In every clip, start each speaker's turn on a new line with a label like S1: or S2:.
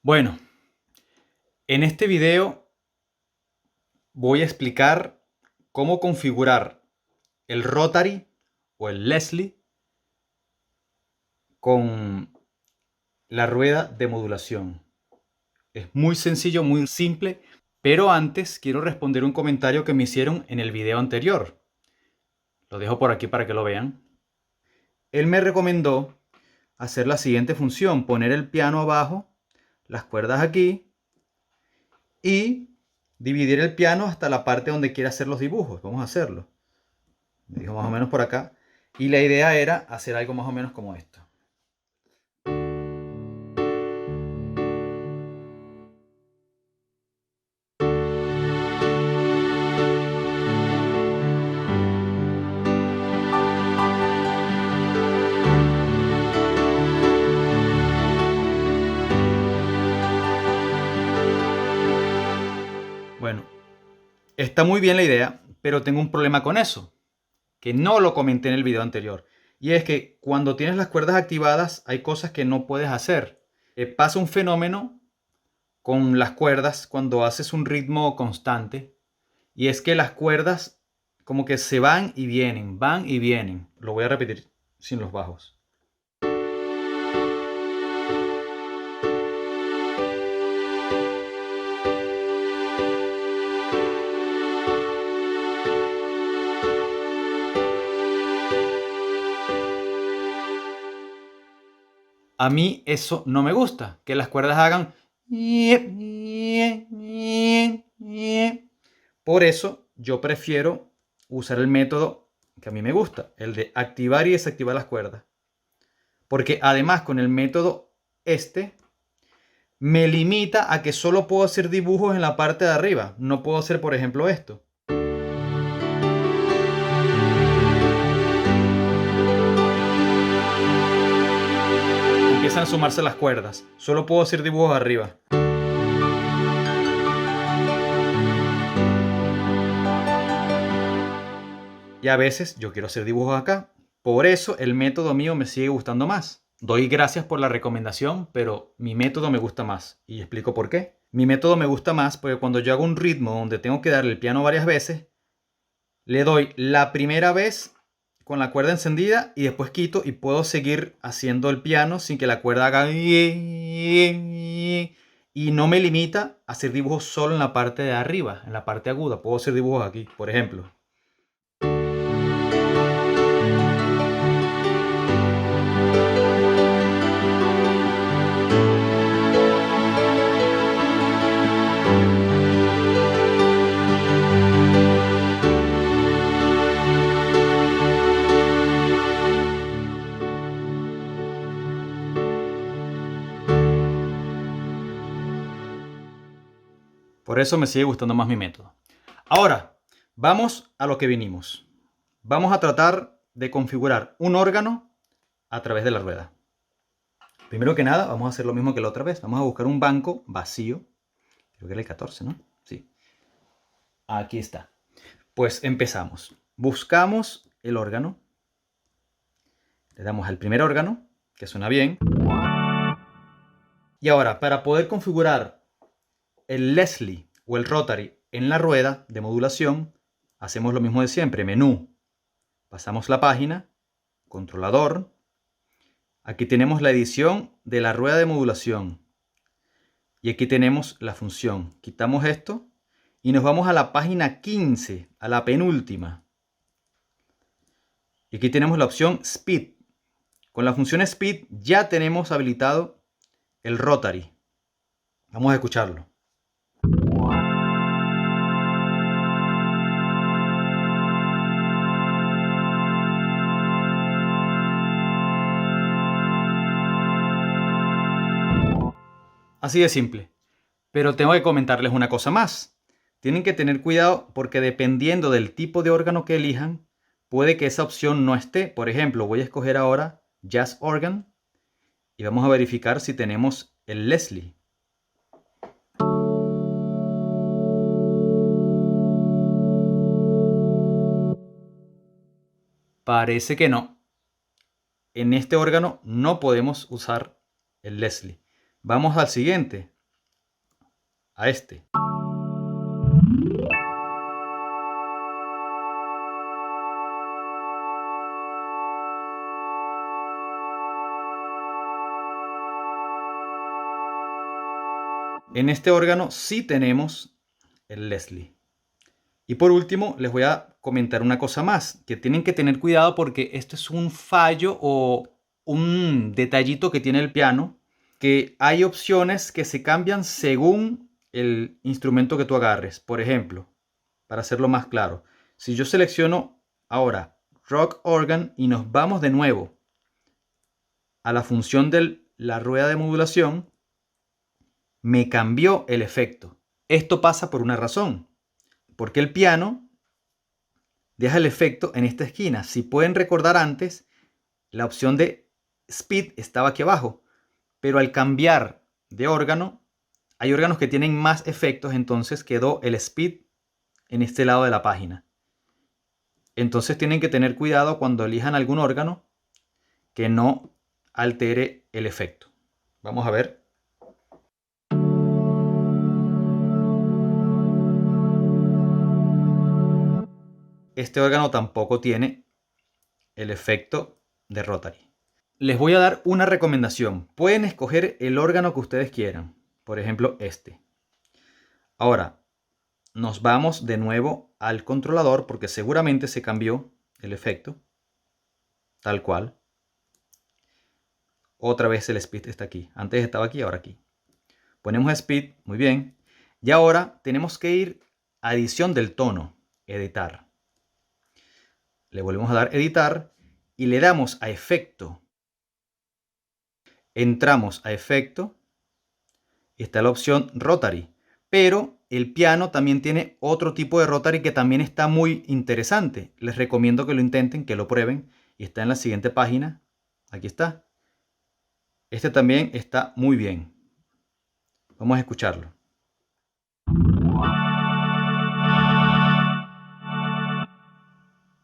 S1: Bueno, en este video voy a explicar cómo configurar el Rotary o el Leslie con la rueda de modulación. Es muy sencillo, muy simple, pero antes quiero responder un comentario que me hicieron en el video anterior. Lo dejo por aquí para que lo vean. Él me recomendó hacer la siguiente función: poner el piano abajo, las cuerdas aquí y dividir el piano hasta la parte donde quiera hacer los dibujos. Vamos a hacerlo. Me dijo más o menos por acá. Y la idea era hacer algo más o menos como esto. Bueno, está muy bien la idea, pero tengo un problema con eso, que no lo comenté en el video anterior. Y es que cuando tienes las cuerdas activadas hay cosas que no puedes hacer. Pasa un fenómeno con las cuerdas cuando haces un ritmo constante. Y es que las cuerdas como que se van y vienen, van y vienen. Lo voy a repetir sin los bajos. A mí eso no me gusta, que las cuerdas hagan... Por eso yo prefiero usar el método que a mí me gusta, el de activar y desactivar las cuerdas. Porque además con el método me limita a que solo puedo hacer dibujos en la parte de arriba. No puedo hacer, por ejemplo, esto. Empiezan a sumarse las cuerdas. Solo puedo hacer dibujos arriba. Y a veces yo quiero hacer dibujos acá. Por eso el método mío me sigue gustando más. Doy gracias por la recomendación, pero mi método me gusta más. Y explico por qué. Mi método me gusta más porque cuando yo hago un ritmo donde tengo que darle el piano varias veces, le doy la primera vez con la cuerda encendida y después quito y puedo seguir haciendo el piano sin que la cuerda haga... Y no me limita a hacer dibujos solo en la parte de arriba, en la parte aguda. Puedo hacer dibujos aquí, por ejemplo. Por eso me sigue gustando más mi método. Ahora, vamos a lo que vinimos. Vamos a tratar de configurar un órgano a través de la rueda. Primero que nada, vamos a hacer lo mismo que la otra vez. Vamos a buscar un banco vacío. Creo que era el 14, ¿no? Sí. Aquí está. Pues empezamos. Buscamos el órgano. Le damos al primer órgano, que suena bien. Y ahora, para poder configurar el Leslie o el Rotary en la rueda de modulación, hacemos lo mismo de siempre. Menú. Pasamos la página. Controlador. Aquí tenemos la edición de la rueda de modulación. Y aquí tenemos la función. Quitamos esto y nos vamos a la página 15, a la penúltima. Y aquí tenemos la opción Speed. Con la función Speed ya tenemos habilitado el Rotary. Vamos a escucharlo. Así de simple. Pero tengo que comentarles una cosa más. Tienen que tener cuidado porque dependiendo del tipo de órgano que elijan, puede que esa opción no esté. Por ejemplo, voy a escoger ahora Jazz Organ y vamos a verificar si tenemos el Leslie. Parece que no. En este órgano no podemos usar el Leslie. Vamos al siguiente. a este. En este órgano sí tenemos el Leslie. Y por último, les voy a comentar una cosa más, que tienen que tener cuidado porque esto es un fallo o un detallito que tiene el piano, que hay opciones que se cambian según el instrumento que tú agarres. Por ejemplo, para hacerlo más claro, si yo selecciono ahora Rock Organ y nos vamos de nuevo a la función de la rueda de modulación, me cambió el efecto. Esto pasa por una razón, porque el piano deja el efecto en esta esquina. Si pueden recordar antes, la opción de Speed estaba aquí abajo, pero al cambiar de órgano, hay órganos que tienen más efectos, entonces quedó el Speed en este lado de la página. Entonces tienen que tener cuidado cuando elijan algún órgano que no altere el efecto. Vamos a ver. Este órgano tampoco tiene el efecto de Rotary. Les voy a dar una recomendación. Pueden escoger el órgano que ustedes quieran. Por ejemplo, este. Ahora, nos vamos de nuevo al controlador porque seguramente se cambió el efecto. Tal cual. Otra vez el speed está aquí. Antes estaba aquí, ahora aquí. Ponemos speed, muy bien. Y ahora tenemos que ir a edición del tono, editar. Le volvemos a dar editar y le damos a efecto. Entramos a efecto y está la opción Rotary. Pero el piano también tiene otro tipo de Rotary que también está muy interesante. Les recomiendo que lo intenten, que lo prueben. Y está en la siguiente página. Aquí está. Este también está muy bien. Vamos a escucharlo.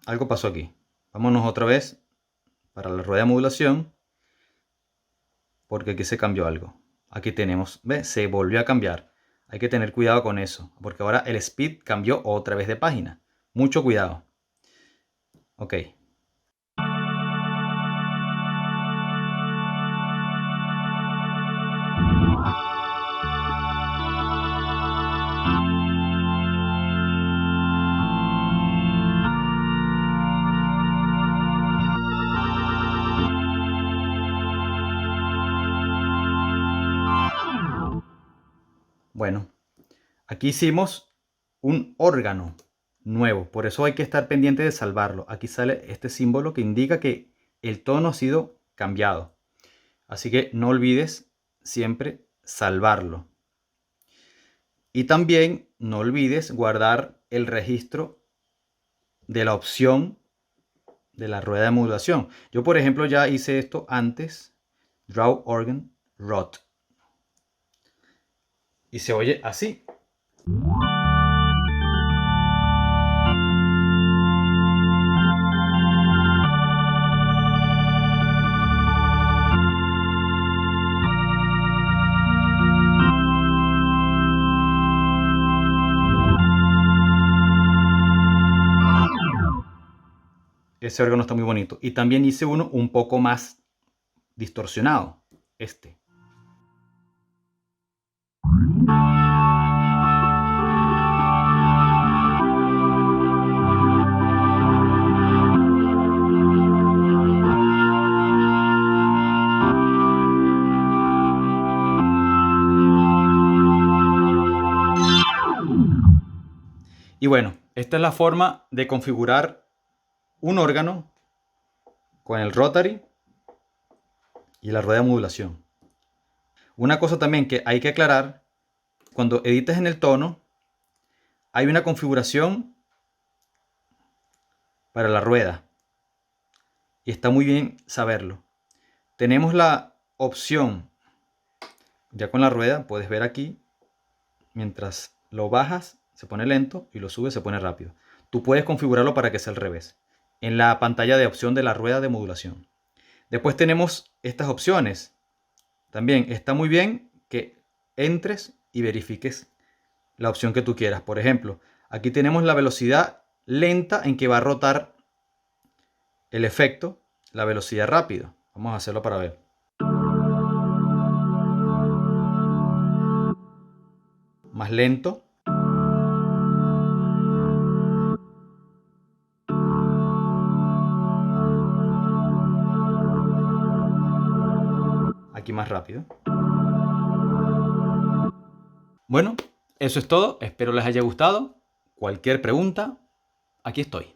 S1: Algo pasó aquí. Vámonos otra vez para la rueda de modulación. Porque aquí se cambió algo. Aquí tenemos, ¿ves? Se volvió a cambiar. Hay que tener cuidado con eso. Porque ahora el speed cambió otra vez de página. Mucho cuidado. Ok. Bueno, aquí hicimos un órgano nuevo, por eso hay que estar pendiente de salvarlo. Aquí sale este símbolo que indica que el tono ha sido cambiado. Así que no olvides siempre salvarlo. Y también no olvides guardar el registro de la opción de la rueda de modulación. Yo, por ejemplo, ya hice esto antes. Draw Organ Rot. Y se oye así. Ese órgano está muy bonito. Y también hice uno un poco más distorsionado. Este. Y bueno, esta es la forma de configurar un órgano con el Rotary y la rueda de modulación. Una cosa también que hay que aclarar, cuando edites en el tono, hay una configuración para la rueda. Y está muy bien saberlo. Tenemos la opción, ya con la rueda, puedes ver aquí, mientras lo bajas se pone lento y lo subes se pone rápido. Tú puedes configurarlo para que sea al revés, en la pantalla de opción de la rueda de modulación. Después tenemos estas opciones. También está muy bien que entres y verifiques la opción que tú quieras. Por ejemplo, aquí tenemos la velocidad lenta en que va a rotar el efecto, la velocidad rápida. Vamos a hacerlo para ver. Más lento. Aquí más rápido. Bueno, eso es todo. Espero les haya gustado. Cualquier pregunta, aquí estoy.